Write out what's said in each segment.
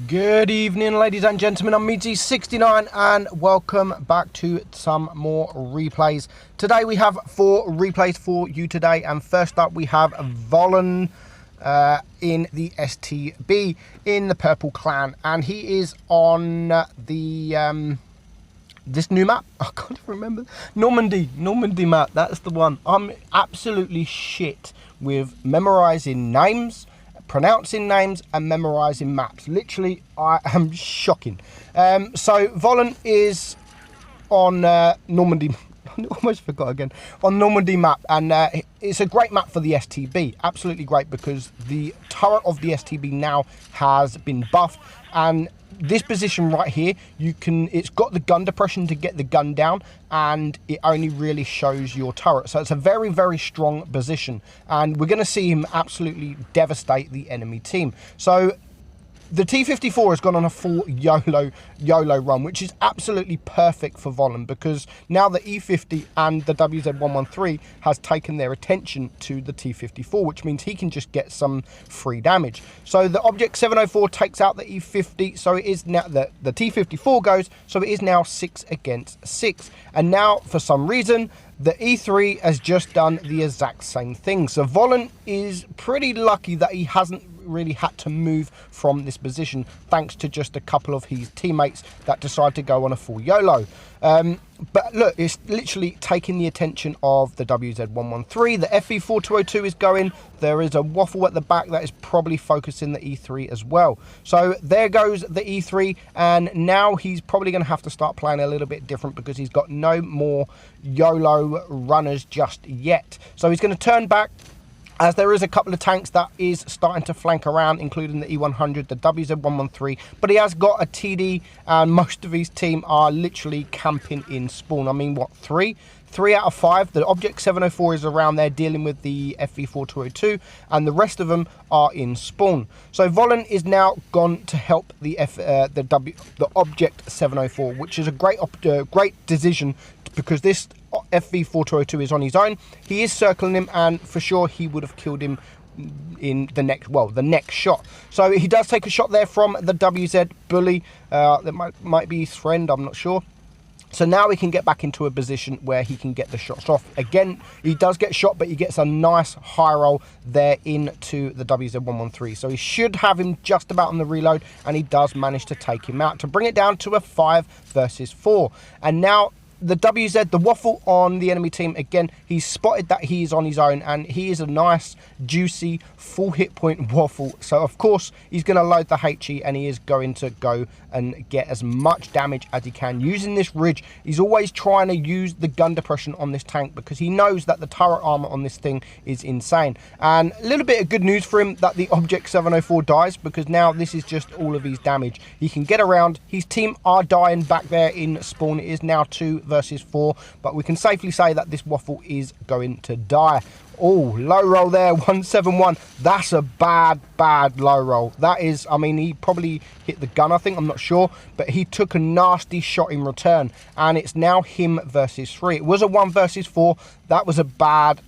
Good evening, ladies and gentlemen. I'm Meadsy69 and welcome back to some more replays. Today we have 4 replays for you today, and first up we have Vollen in the STB in the Purple Clan, and he is on the this new map. I can't even remember. Normandy map. That's the one. I'm absolutely shit with memorizing names, pronouncing names and memorizing maps. Literally, I am shocking. So Vollen is on Normandy. I almost forgot again. On Normandy map, and it's a great map for the STB. Absolutely great, because the turret of the STB now has been buffed, and this position right here, it's got the gun depression to get the gun down, and it only really shows your turret. So it's a very, very strong position, and we're going to see him absolutely devastate the enemy team. So the T-54 has gone on a full YOLO run, which is absolutely perfect for Vollen, because now the E50 and the WZ-113 has taken their attention to the T-54, which means he can just get some free damage. So the Object 704 takes out the E50, so it is now the T-54 goes, so it is now 6 against 6. And now, for some reason, the E3 has just done the exact same thing. So Vollen is pretty lucky that he hasn't really had to move from this position, thanks to just a couple of his teammates that decide to go on a full YOLO. But look, it's literally taking the attention of the WZ-113. The FV-4202 is going. There is a waffle at the back that is probably focusing the E3 as well. So there goes the E3, and now he's probably going to have to start playing a little bit different, because he's got no more YOLO runners just yet. So he's going to turn back, as there is a couple of tanks that is starting to flank around, including the E100, the WZ-113, but he has got a TD, and most of his team are literally camping in spawn. I mean, what, 3 out of 5? The Object 704 is around there dealing with the FV-4202, and the rest of them are in spawn. So Vollen is now gone to help the Object 704, which is a great decision, because this FV-4202 is on his own. He is circling him, and for sure he would have killed him in the next shot. So he does take a shot there from the WZ bully. That might be his friend, I'm not sure. So now he can get back into a position where he can get the shots off. Again, he does get shot, but he gets a nice high roll there into the WZ-113. So he should have him just about on the reload, and he does manage to take him out to bring it down to a 5 versus 4. And now the WZ, the waffle on the enemy team, again, he's spotted that he is on his own, and he is a nice, juicy, full hit point waffle. So, of course, he's going to load the HE, and he is going to go and get as much damage as he can. Using this ridge, he's always trying to use the gun depression on this tank, because he knows that the turret armor on this thing is insane. And a little bit of good news for him that the Object 704 dies, because now this is just all of his damage. He can get around. His team are dying back there in spawn. It is now 2 versus 4, but we can safely say that this waffle is going to die. Oh, low roll there, 171. That's a bad low roll. That is, I mean, he probably hit the gun, I think, I'm not sure, but he took a nasty shot in return, and it's now him versus 3. It was a 1 versus 4. That was a bad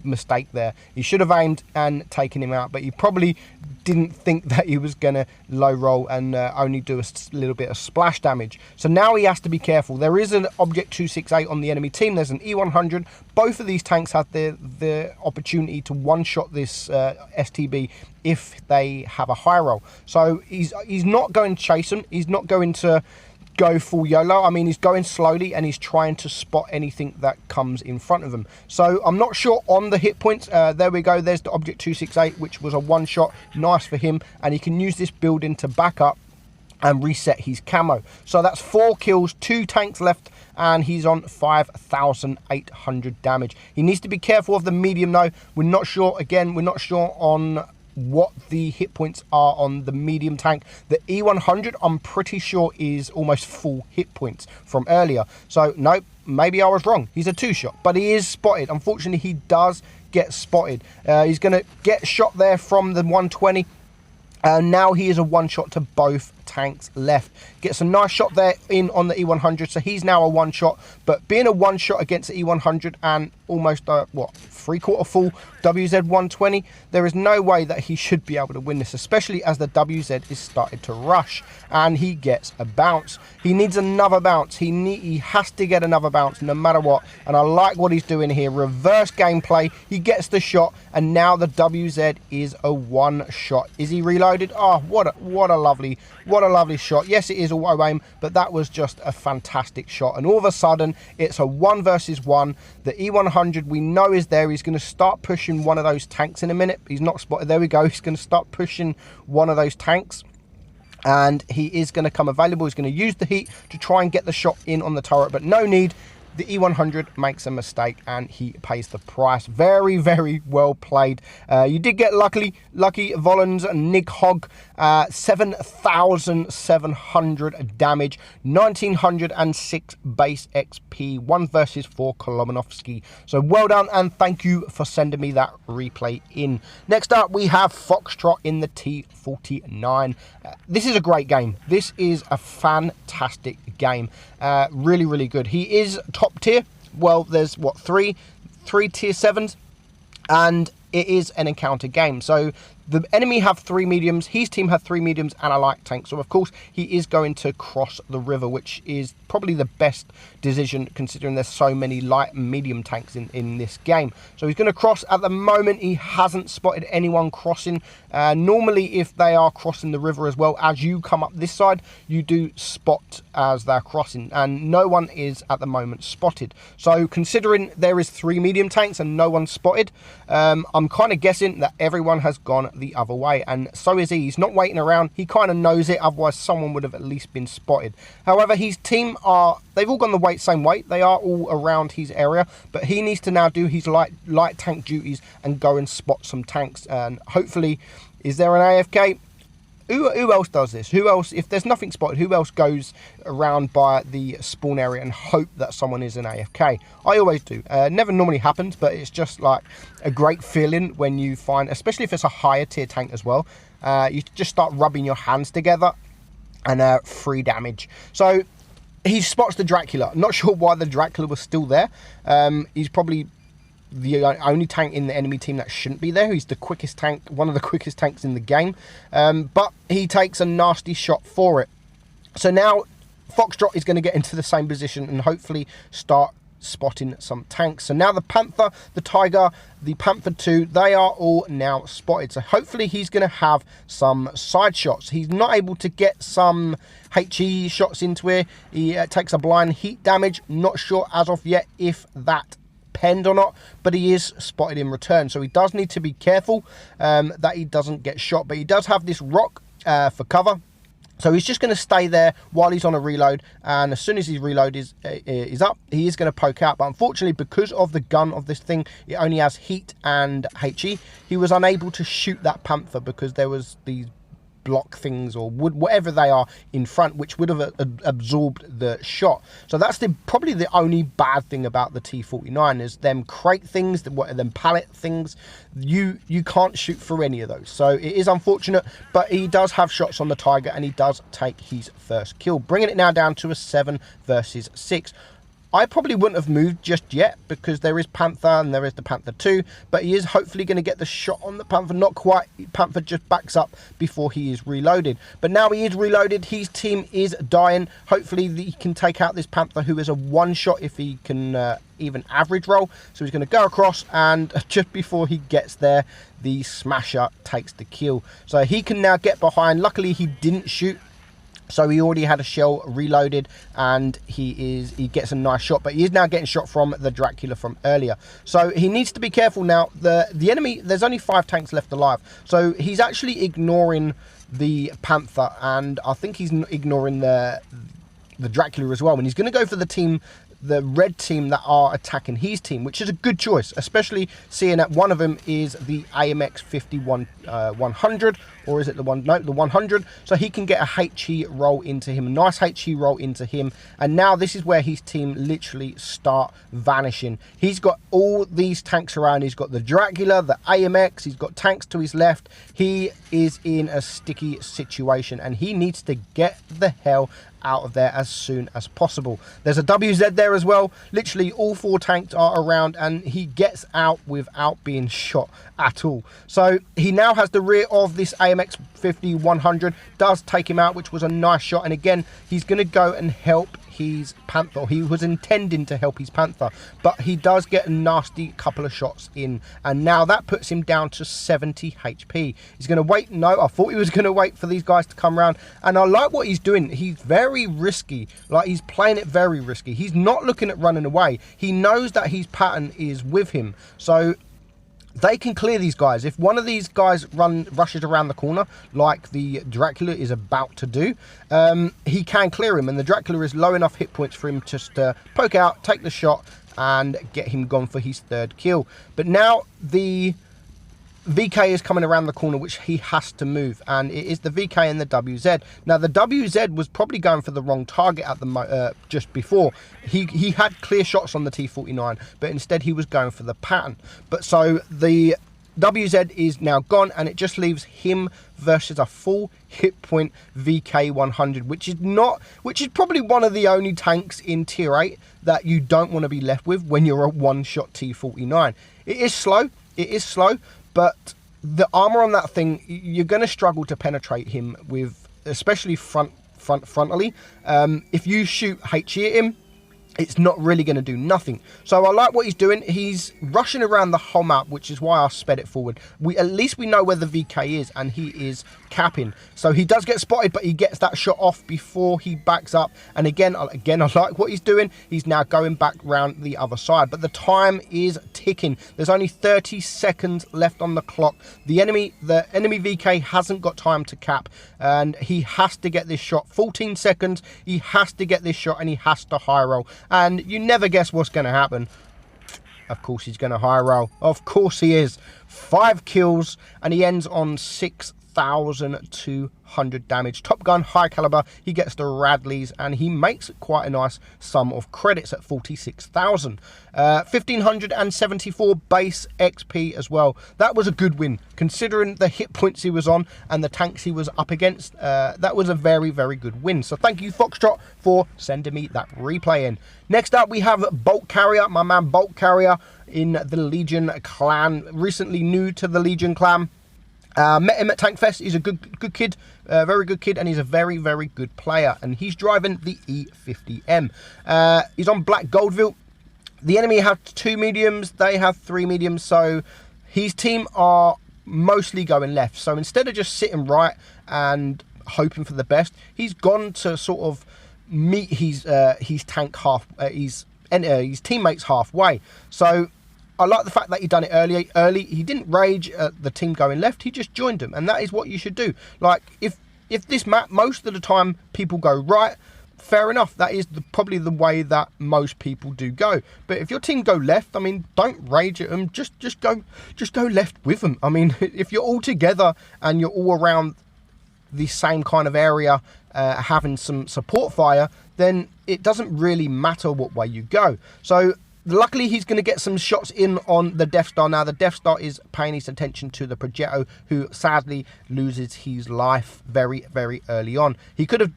mistake there. He should have aimed and taken him out, but he probably didn't think that he was going to low roll and only do a little bit of splash damage. So now he has to be careful. There is an Object 268 on the enemy team. There's an E100. Both of these tanks have the opportunity to one-shot this STB if they have a high roll. So he's not going to chase them. He's not going to go full YOLO. I mean, he's going slowly, and he's trying to spot anything that comes in front of him. So I'm not sure on the hit points. There we go. There's the Object 268, which was a 1 shot. Nice for him, and he can use this building to back up and reset his camo. So that's 4 kills, 2 tanks left, and he's on 5,800 damage. He needs to be careful of the medium though. We're not sure, again, we're not sure on what the hit points are on the medium tank. The E100, I'm pretty sure, is almost full hit points from earlier. So nope, maybe I was wrong. He's a 2-shot, but he is spotted. Unfortunately, he does get spotted. He's going to get shot there from the 120. Now he is a 1-shot to both tanks left. Gets a nice shot there in on the E100, so he's now a one-shot. But being a one-shot against the E100 and almost a, what, three-quarter full WZ-120, there is no way that he should be able to win this, especially as the WZ is started to rush, and he gets a bounce. He needs another bounce. He has to get another bounce no matter what, and I like what he's doing here. Reverse gameplay. He gets the shot, and now the WZ is a one-shot. Is he reloaded? Oh, what a lovely shot. Yes, it is auto aim, but that was just a fantastic shot, and all of a sudden it's a 1 versus 1. The E100 we know is there. He's going to start pushing one of those tanks in a minute. He's not spotted. There we go. He's going to start pushing one of those tanks, and he is going to come available. He's going to use the heat to try and get the shot in on the turret, but no need. The E100 makes a mistake and he pays the price. Very, very well played. You did get lucky Volans Nig Hog, 7,700 damage, 1,906 base XP, 1 versus 4 Kolomanovsky. So well done, and thank you for sending me that replay in. Next up, we have Foxtrot in the T49. This is a great game. This is a fantastic game. Really, really good. He is top tier. Well, there's what, three tier 7s, and it is an encounter game. So the enemy have 3 mediums, his team have 3 mediums and a light tank. So of course he is going to cross the river, which is probably the best decision considering there's so many light and medium tanks in this game. So he's going to cross. At the moment he hasn't spotted anyone crossing. Normally if they are crossing the river as well, as you come up this side, you do spot as they're crossing, and no one is at the moment spotted. So considering there is 3 medium tanks and no one spotted, I'm kind of guessing that everyone has gone the other way, and so is he. He's not waiting around. He kind of knows it, otherwise someone would have at least been spotted. However, his team they've all gone the same way. They are all around his area, but he needs to now do his light tank duties and go and spot some tanks. And hopefully, is there an AFK? Who else does this? Who else, if there's nothing spotted, who else goes around by the spawn area and hope that someone is an AFK? I always do. Never normally happens, but it's just like a great feeling when you find, especially if it's a higher tier tank as well, you just start rubbing your hands together and 3 damage. So he spots the Dracula. Not sure why the Dracula was still there. He's probably the only tank in the enemy team that shouldn't be there. He's the quickest tank, one of the quickest tanks in the game, but he takes a nasty shot for it. So now Foxtrot is going to get into the same position and hopefully start spotting some tanks. So now the Panther, the Tiger, the Panther 2, they are all now spotted. So hopefully he's going to have some side shots. He's not able to get some HE shots into it. He takes a blind heat damage. Not sure as of yet if that penned or not, but he is spotted in return, so he does need to be careful that he doesn't get shot. But he does have this rock for cover, so he's just going to stay there while he's on a reload, and as soon as his reload is up, he is going to poke out. But unfortunately, because of the gun of this thing, it only has heat and HE, he was unable to shoot that Panther because there was these block things or wood, whatever they are in front, which would have absorbed the shot. So that's probably the only bad thing about the T49 is them crate things, them pallet things. You can't shoot through any of those, so it is unfortunate. But he does have shots on the Tiger and he does take his first kill, bringing it now down to a 7 versus 6. I probably wouldn't have moved just yet because there is Panther and there is the Panther 2, but he is hopefully going to get the shot on the Panther. Not quite. Panther just backs up before he is reloaded. But now he is reloaded. His team is dying. Hopefully he can take out this Panther, who is a one-shot if he can even average roll. So he's going to go across, and just before he gets there, the Smasher takes the kill. So he can now get behind. Luckily he didn't shoot, so he already had a shell reloaded, and he gets a nice shot. But he is now getting shot from the Dracula from earlier, so he needs to be careful now. The enemy, there's only 5 tanks left alive, so he's actually ignoring the Panther, and I think he's ignoring the Dracula as well, and he's going to go for the red team that are attacking his team, which is a good choice, especially seeing that one of them is the AMX 51 100, or is it the one? No, the 100. So he can get a HE roll into him, a nice HE roll into him. And now this is where his team literally start vanishing. He's got all these tanks around. He's got the Dracula, the AMX. He's got tanks to his left. He is in a sticky situation, and he needs to get the hell out of there as soon as possible. There's a WZ there as well. Literally all 4 tanks are around, and he gets out without being shot at all. So he now has the rear of this AMX 50 100, does take him out, which was a nice shot. And again, he's going to go and help his Panther. He was intending to help his Panther, but he does get a nasty couple of shots in, and now that puts him down to 70 HP. He's going to wait. No, I thought he was going to wait for these guys to come around, and I like what he's doing. He's very risky. Like, he's playing it very risky. He's not looking at running away. He knows that his pattern is with him, so they can clear these guys. If one of these guys rushes around the corner like the Dracula is about to do, he can clear him, and the Dracula is low enough hit points for him just to poke out, take the shot, and get him gone for his 3rd kill. But now the VK is coming around the corner, which he has to move, and it is the VK and the WZ. Now the WZ was probably going for the wrong target at the just before. He had clear shots on the T49, but instead he was going for the pattern. But so the WZ is now gone, and it just leaves him versus a full hit point VK 100, which is probably one of the only tanks in tier 8 that you don't want to be left with when you're a one-shot T49. It is slow, but the armor on that thing, you're going to struggle to penetrate him with, especially frontally. If you shoot HE at him, it's not really going to do nothing. So I like what he's doing. He's rushing around the whole map, which is why I sped it forward. At least we know where the VK is, and he is capping. So he does get spotted, but he gets that shot off before he backs up. And again, I like what he's doing. He's now going back round the other side, but the time is ticking. There's only 30 seconds left on the clock. The enemy VK hasn't got time to cap, and he has to get this shot. 14 seconds. He has to get this shot, and he has to high roll. And you never guess what's going to happen. Of course he's going to high roll. Of course he is. 5 kills, and he ends on 6,200 damage. Top Gun, high caliber. He gets the Radleys, and he makes quite a nice sum of credits at 46,000. 1,574 base XP as well. That was a good win, considering the hit points he was on and the tanks he was up against. That was a very, very good win. So thank you, Foxtrot, for sending me that replay in. Next up, we have Bolt Carrier, my man Bolt Carrier in the Legion clan. Recently new to the Legion clan. Met him at Tankfest. He's a good kid, very good kid, and he's a very, very good player. And he's driving the E50M. He's on Black Goldville. The enemy have 2 mediums, they have 3 mediums, so his team are mostly going left. So instead of just sitting right and hoping for the best, he's gone to sort of meet his tank his teammates halfway. So I like the fact that he done it early. He didn't rage at the team going left. He just joined them, and that is what you should do. Like, if this map, most of the time people go right, fair enough. That is probably the way that most people do go. But if your team go left, I mean, don't rage at them. Just go left with them. I mean, if you're all together and you're all around the same kind of area, having some support fire, then it doesn't really matter what way you go. So luckily, he's going to get some shots in on the Death Star. Now, the Death Star is paying his attention to the Progetto, who sadly loses his life very, very early on. He could have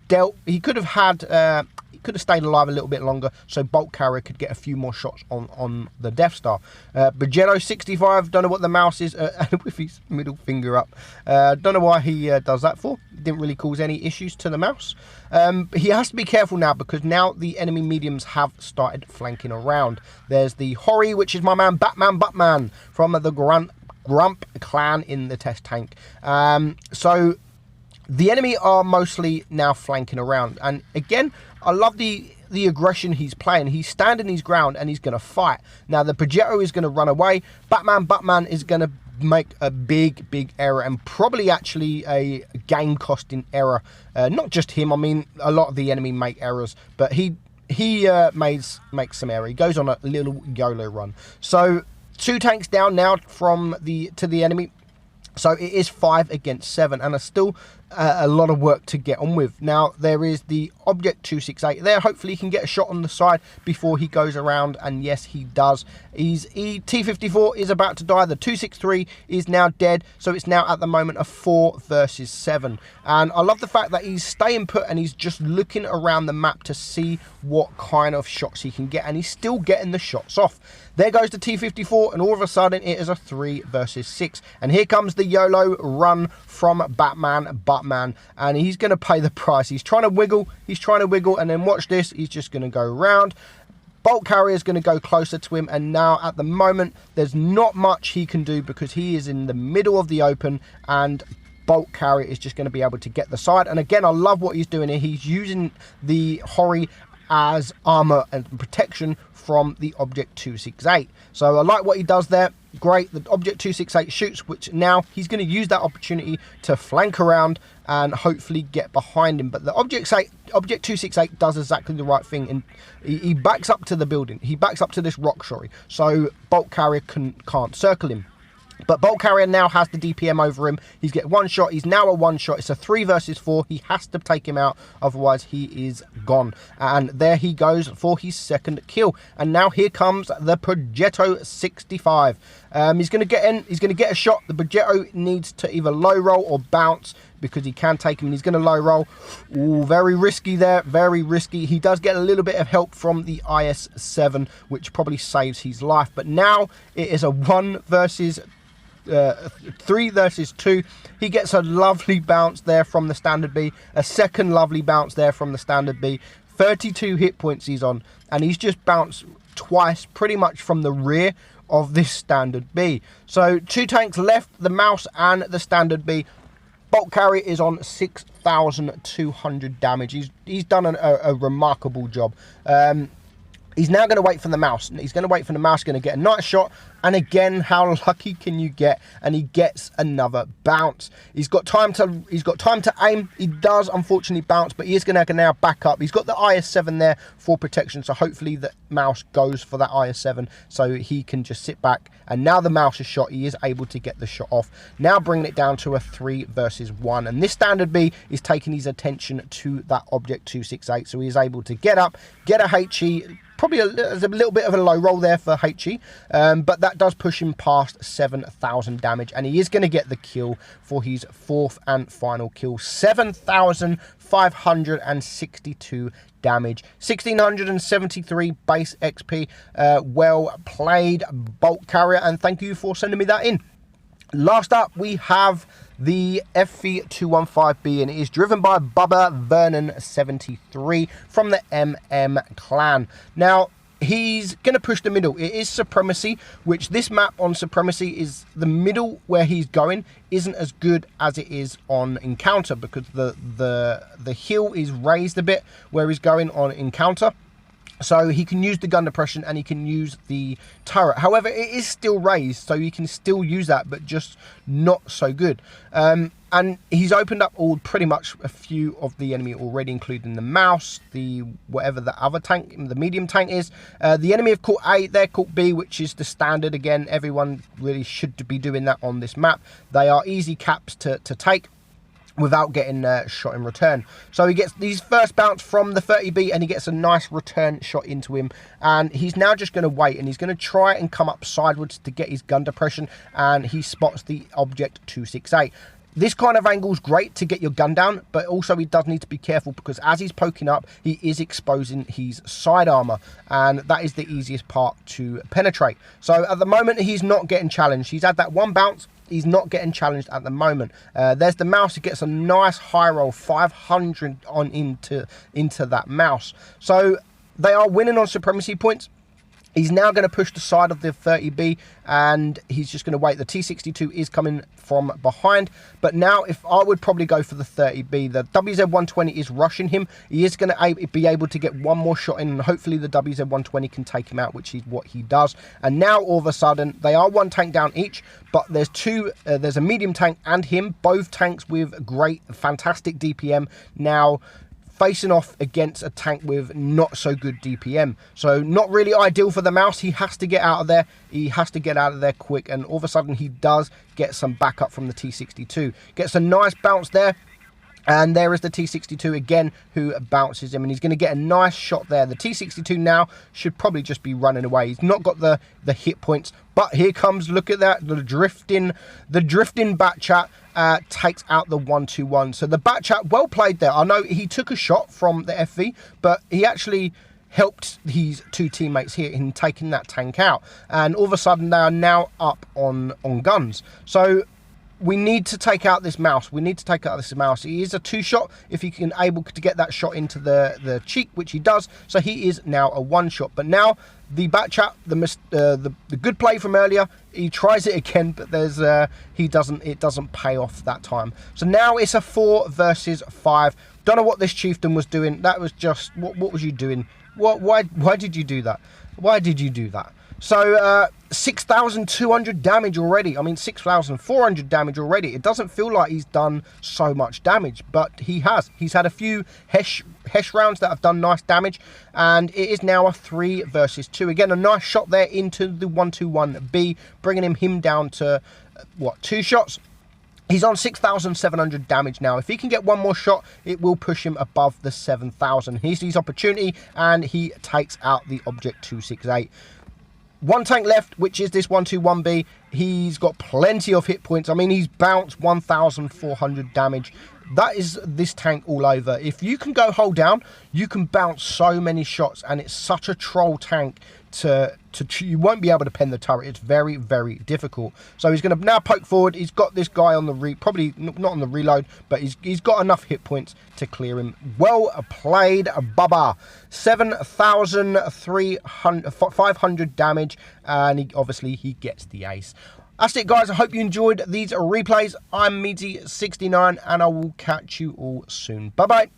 stayed alive a little bit longer, so Bolt Carrier could get a few more shots on the Death Star. Progetto 65, don't know what the mouse is, with his middle finger up. Don't know why he does that for. Didn't really cause any issues to the mouse. He has to be careful now, because now the enemy mediums have started flanking around. There's the Hori, which is my man Batman from the Grump clan in the test tank. So the enemy are mostly now flanking around, and again, I love the aggression he's playing. He's standing his ground and he's going to fight. Now the Progetto is going to run away. Batman is going to make a big error, and probably actually a game costing error. Not just him, I mean a lot of the enemy make errors, but he makes some error. He goes on a little YOLO run. So 2 tanks down now to the enemy. So it is 5 against 7, and there's still a lot of work to get on with. Now, there is the Object 268 there. Hopefully, he can get a shot on the side before he goes around, and yes, he does. T-54 is about to die. The 263 is now dead, so it's now at the moment a 4 versus 7. And I love the fact that he's staying put, and he's just looking around the map to see what kind of shots he can get, and he's still getting the shots off. There goes the T-54, and all of a sudden, it is a 3 versus 6. And here comes the YOLO run from Buttman, and he's going to pay the price. He's trying to wiggle, and then watch this, he's just going to go round. Bolt Carrier is going to go closer to him, and now at the moment, there's not much he can do because he is in the middle of the open, and Bolt Carrier is just going to be able to get the side. And again, I love what he's doing here. He's using the Hori as armor and protection from the Object 268. So I like what he does there. Great. The Object 268 shoots, which now he's going to use that opportunity to flank around and hopefully get behind him. But the Object 268 does exactly the right thing, and he backs up to the building. He backs up to this rock, sorry. So Bolt Carrier can't circle him. But Bolt Carrier now has the DPM over him. He's getting one shot. He's now a one shot. It's a 3 versus 4. He has to take him out. Otherwise, he is gone. And there he goes for his second kill. And now here comes the Progetto 65. He's going to get in. He's going to get a shot. The Progetto needs to either low roll or bounce because he can take him. He's going to low roll. Ooh, very risky there. Very risky. He does get a little bit of help from the IS-7, which probably saves his life. But now it is a 1 versus 3 versus 2. He gets a lovely bounce there from the standard B, a second lovely bounce there from the standard B. 32 hit points he's on, and he's just bounced twice pretty much from the rear of this standard B. So 2 tanks left, the Mouse and the standard B. Bolt Carrier is on 6,200 damage. He's done a remarkable job. He's now going to wait for the Mouse. He's going to wait for the Mouse, going to get a nice shot. And again, how lucky can you get? And he gets another bounce. He's got time to aim. He does unfortunately bounce, but he is going to now back up. He's got the IS-7 there for protection, so hopefully the Mouse goes for that IS-7 so he can just sit back. And now the Mouse is shot. He is able to get the shot off. Now bringing it down to a 3 versus 1. And this standard B is taking his attention to that Object 268. So he is able to get up, get a HE. Probably there's a little bit of a low roll there for HE, but that does push him past 7,000 damage, and he is going to get the kill for his 4th and final kill. 7,562 damage, 1,673 base XP. Well played, Bolt Carrier, and thank you for sending me that in. Last up, we have the FV215B, and it is driven by Bubba Vernon 73 from the MM clan. Now, he's going to push the middle. It is Supremacy, which this map on Supremacy is the middle where he's going isn't as good as it is on Encounter, because the hill is raised a bit where he's going on Encounter. So he can use the gun depression and he can use the turret. However, it is still raised, so you can still use that, but just not so good. And he's opened up pretty much a few of the enemy already, including the Mouse, the whatever the other tank, the medium tank is. The enemy have caught A, they're caught B, which is the standard. Again, everyone really should be doing that on this map. They are easy caps to take without getting shot in return. So he gets his first bounce from the 30B, and he gets a nice return shot into him. And he's now just going to wait, and he's going to try and come up sideways to get his gun depression, and he spots the Object 268. This kind of angle is great to get your gun down, but also he does need to be careful, because as he's poking up, he is exposing his side armor, and that is the easiest part to penetrate. So at the moment, he's not getting challenged. He's had that one bounce. He's not getting challenged at the moment. There's the Mouse. He gets a nice high roll, 500 on into that Mouse. So they are winning on Supremacy points. He's now going to push the side of the 30B, and he's just going to wait. The T62 is coming from behind, but now if I would probably go for the 30B. The WZ-120 is rushing him. He is going to be able to get one more shot in, and hopefully the WZ-120 can take him out, which is what he does. And now all of a sudden, they are 1 tank down each, but there's there's a medium tank and him, both tanks with great, fantastic DPM. Now, facing off against a tank with not so good DPM. So not really ideal for the mouse. He has to get out of there. He has to get out of there quick. And all of a sudden he does get some backup from the T62. Gets a nice bounce there. And there is the T62 again, who bounces him, and he's going to get a nice shot there. The T62 now should probably just be running away. He's not got the hit points, but here comes, look at that, the drifting Batchat takes out the 1-2-1. So the Batchat, well played there. I know he took a shot from the FV, but he actually helped his two teammates here in taking that tank out. And all of a sudden, they are now up on guns. So we need to take out this mouse. We need to take out this mouse. He is a two-shot if he can able to get that shot into the cheek, which he does. So he is now a one-shot. But now the Batchat, the good play from earlier, he tries it again, but there's it doesn't pay off that time. So now it's a 4 versus 5. Don't know what this chieftain was doing. That was just what was you doing? Why did you do that? Why did you do that? So 6,200 damage already. I mean 6,400 damage already. It doesn't feel like he's done so much damage, but he has. He's had a few Hesh rounds that have done nice damage, and it is now a 3 versus 2. Again, a nice shot there into the 1-2-1B, bringing him down to what, 2 shots. He's on 6,700 damage now. If he can get one more shot, it will push him above the 7,000. Here's his opportunity, and he takes out the Object 268. One tank left, which is this 1-2-1B. He's got plenty of hit points. I mean, he's bounced 1,400 damage. That is this tank all over. If you can go hold down, you can bounce so many shots, and it's such a troll tank you won't be able to pen the turret. It's very, very difficult. So he's going to now poke forward. He's got this guy on the probably not on the reload, but he's got enough hit points to clear him. Well played, Bubba. 7,500 damage, and he gets the ace. That's it, guys. I hope you enjoyed these replays. I'm Meadsy69, and I will catch you all soon. Bye-bye.